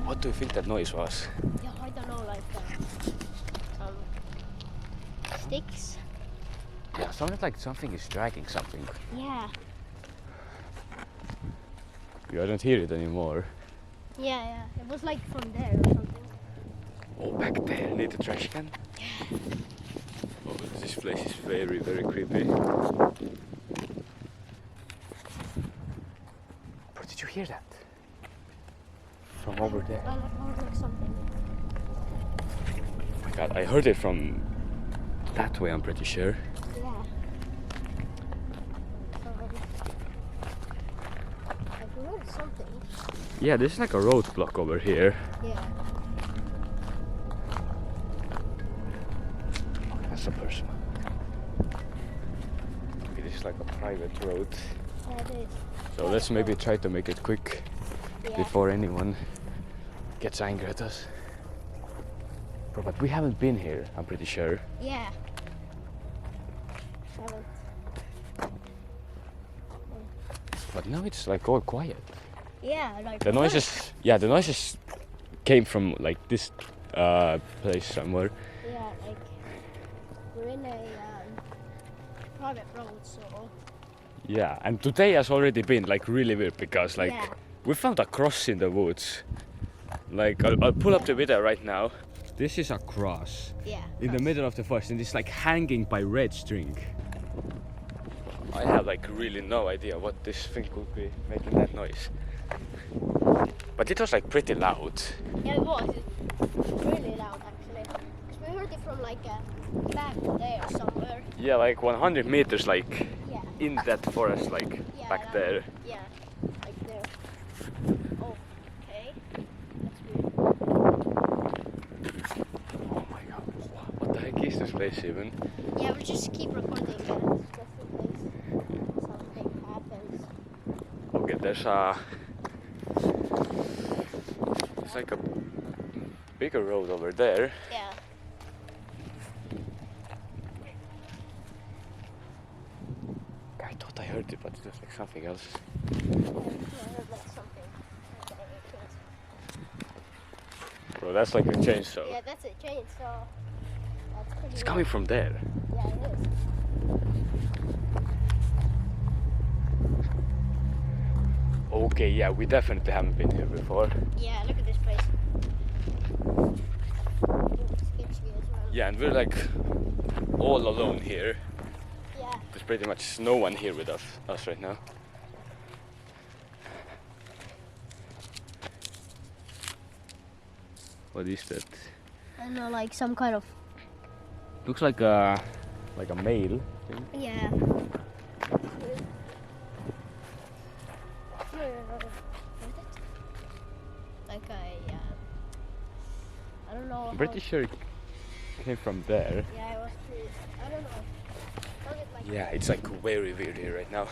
What do you think that noise was? Yeah, I don't know, like some sticks. Yeah, sounded like something is dragging something. Yeah. I don't hear it anymore. Yeah. It was like from there or something. Oh, back there, near the trash can. Oh, this place is very, very creepy. Bro, did you hear that? From over there. I heard like something. Oh my god, I heard it from that way, I'm pretty sure. Yeah. I heard something. Yeah, there's like a roadblock over here. Yeah. Oh, that's a person. Okay, this is like a private road. Yeah, it is. So let's maybe try to make it quick before anyone gets angry at us. Bro, but we haven't been here, I'm pretty sure. Yeah. Haven't. But now it's like all quiet. Yeah, like The noises came from like this place somewhere. Yeah, like we're in a private road, so Yeah, and today has already been like really weird because like we found a cross in the woods. Like I'll pull up the video right now. This is a cross in the middle of the forest and it's like hanging by red string. I have like really no idea what this thing could be making that noise. But it was like pretty loud. Yeah, it was. It's really loud actually. 'Cause we heard it from like back there somewhere. Yeah, like 100 meters like Yeah. in that forest, like back there. Yeah, like there. Oh, okay. That's weird. Oh my god, what the heck is this place even? Yeah, we'll just keep recording just in case something happens. Okay, there's like a bigger road over there. Yeah. I thought I heard it, but it was like something else. I heard like something. Bro, that's like a chainsaw. Yeah, that's a chainsaw. That's pretty It's coming from there. Yeah, it is. Okay, yeah, we definitely haven't been here before. Yeah, look at this place. Sketchy as well. Yeah, and we're like all alone here. Yeah. There's pretty much no one here with us right now. What is that? I don't know, like some kind of. Looks like a mail thing. Yeah. Like I don't know. I'm pretty sure it came from there. Yeah, it was too. I don't know. Was it like Yeah, it's like very weird here right now.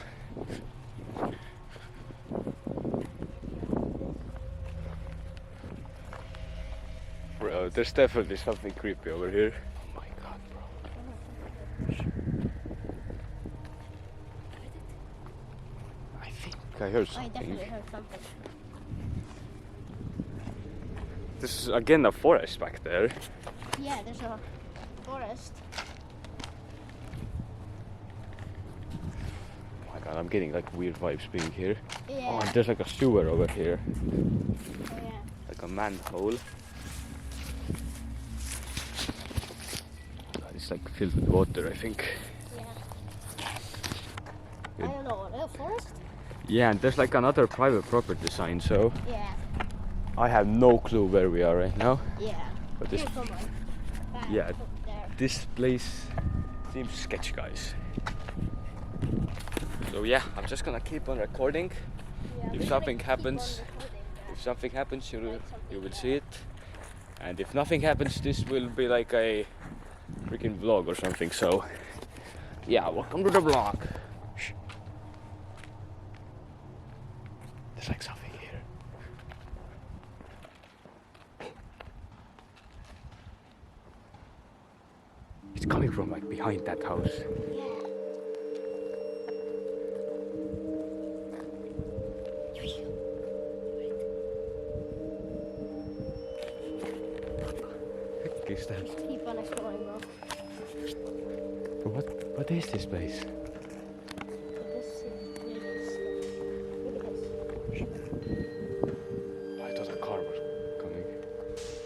Bro, there's definitely something creepy over here. Oh my god, bro. I think I heard I something. definitely heard something. This is again a forest back there. Yeah, there's a forest. Oh my god, I'm getting like weird vibes being here. Yeah. Oh, and there's like a sewer over here. Oh, yeah. Like a manhole. God, it's like filled with water, I think. Yeah. I don't know. A forest? Yeah, and there's like another private property sign, so Yeah. I have no clue where we are right now. Yeah. But this, Here, come on. Back yeah, up there. this place seems sketchy, guys. So yeah, I'm just gonna keep on recording. Yeah, If we something keep on happens, recording, yeah. if something happens, you will see it. And if nothing happens, this will be like a freaking vlog or something. So yeah, welcome to the vlog. Shh. There's like something here. It's coming from like behind that house. Yeah. is that? Just keep on exploring, bro. What is this place? This is look at this. I thought a car was coming.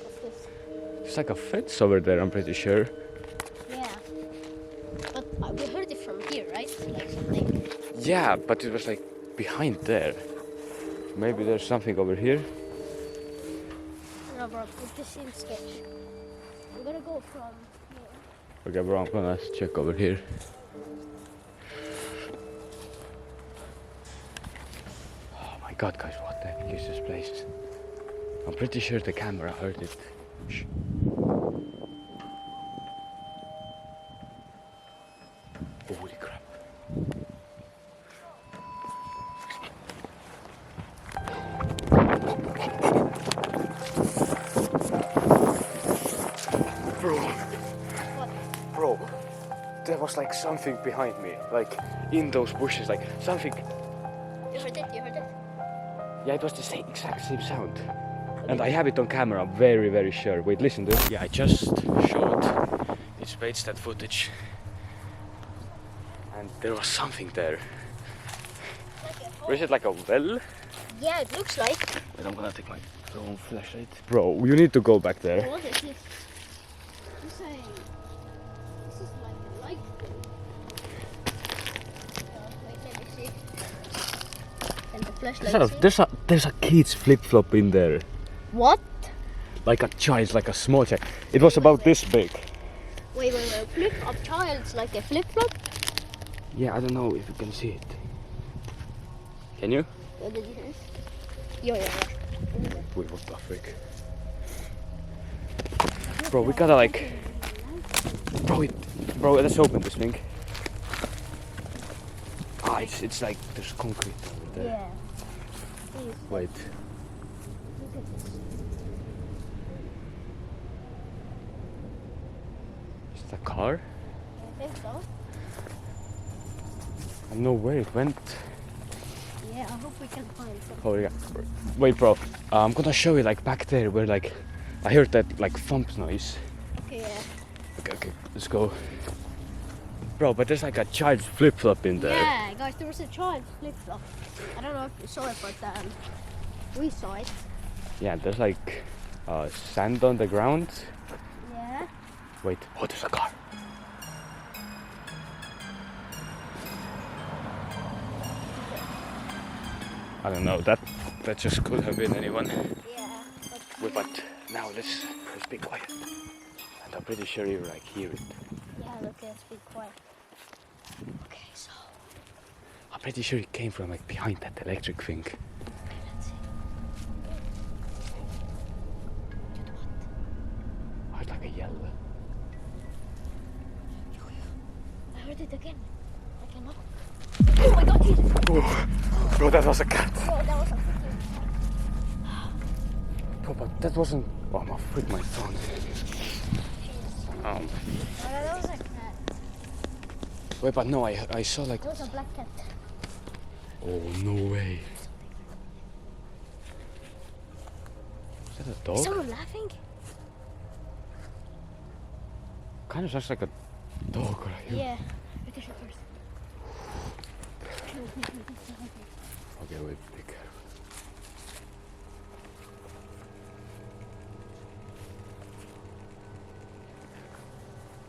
What's this? There's like a fence over there, I'm pretty sure. Yeah. But we heard it from here, right? Like something. Yeah, but it was like behind there. Maybe there's something over here. No, bro, this seems sketchy. We're gonna go from here. Okay, bro, I'm gonna check over here. Oh my god, guys, what the heck is this place? I'm pretty sure the camera heard it. Shh. Holy crap. Bro, there was like something behind me, like in those bushes, like something. You heard it? You heard it? Yeah, it was the same exact same sound. And I have it on camera, I'm very, very sure. Wait, listen to it. Yeah, I just showed Itsbates that footage. And there was something there. Or is it like a well? Yeah, it looks like. Wait, I'm gonna take my phone flashlight. Bro, you need to go back there. What is this? This is like a light thing. Wait, let me see. And the flashlight. There's a kid's flip-flop in there. What? Like a child, like a small child. It was about this big. Wait. Flip up child's like a flip flop? Yeah, I don't know if you can see it. Can you? What did you say? Yeah. Wait, what the frick? Bro, we gotta like... Bro, let's open this thing. Ah, it's like there's concrete over there. Yeah. Please, Wait. look at this. Is it a car? I think so. I don't know where it went. Yeah, I hope we can find something. Oh yeah. Wait, bro. I'm gonna show you like back there where like I heard that like thump noise. Okay, yeah. Okay, let's go. Bro, but there's like a child's flip-flop in there. Yeah, guys, there was a child flip flop. I don't know if you saw it, but we saw it. Yeah, there's like sand on the ground. Yeah. Wait, oh, there's a car. I don't know, that just could have been anyone. Yeah. Wait, but now let's be quiet. And I'm pretty sure you like hear it. Yeah, look, let's be quiet. Okay, so. I'm pretty sure it came from like behind that electric thing. Okay, let's see. Did what? I heard like a yell. I heard it again. I cannot. Oh my god, Jesus. Bro, that was a cat. Bro, that was a freaking. Bro, but that wasn't... Oh, I'm with my phone. Oh, that was a cat. Wait, but no, I saw like... That was a black cat. Oh, no way. Is that a dog? Is someone laughing? Kind of sounds like a dog or a human. Yeah. We can shoot first. Okay, wait, be careful.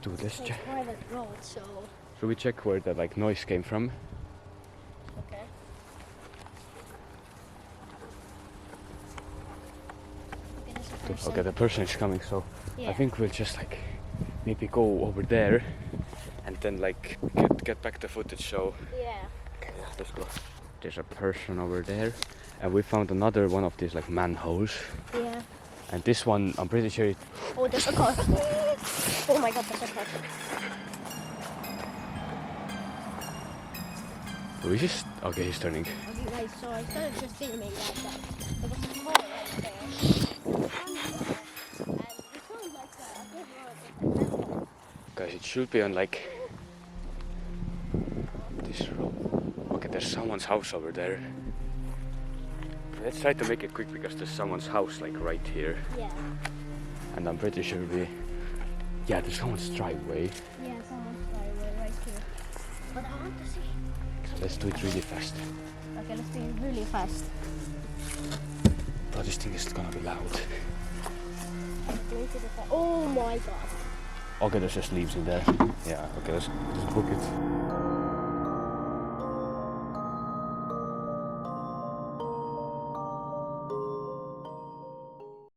Dude, let's It's check. a private road, so. Should we check where that like noise came from? Okay. Okay, there's a person. Okay, the person is coming, so Yeah. I think we'll just like maybe go over there and then like get back the footage. So Yeah. okay, yeah, let's go. There's a person over there, and we found another one of these like manholes. Yeah. And this one, I'm pretty sure it... Oh, there's a car. Oh my god, there's a car. Oh, he's just... Okay, he's turning. Okay, guys, so I started just filming that. There was a car right there. And we found like a good road. Guys, it should be on like... this road. Okay, there's someone's house over there. Let's try to make it quick because there's someone's house like right here. Yeah. And I'm pretty sure we Yeah, there's someone's driveway. Yeah, someone's driveway right here. But I want to see. So let's do it really fast. Okay, let's do it really fast. Bro, this thing is gonna be loud. Oh my god. Okay, there's just leaves in there. Yeah, okay, let's book it.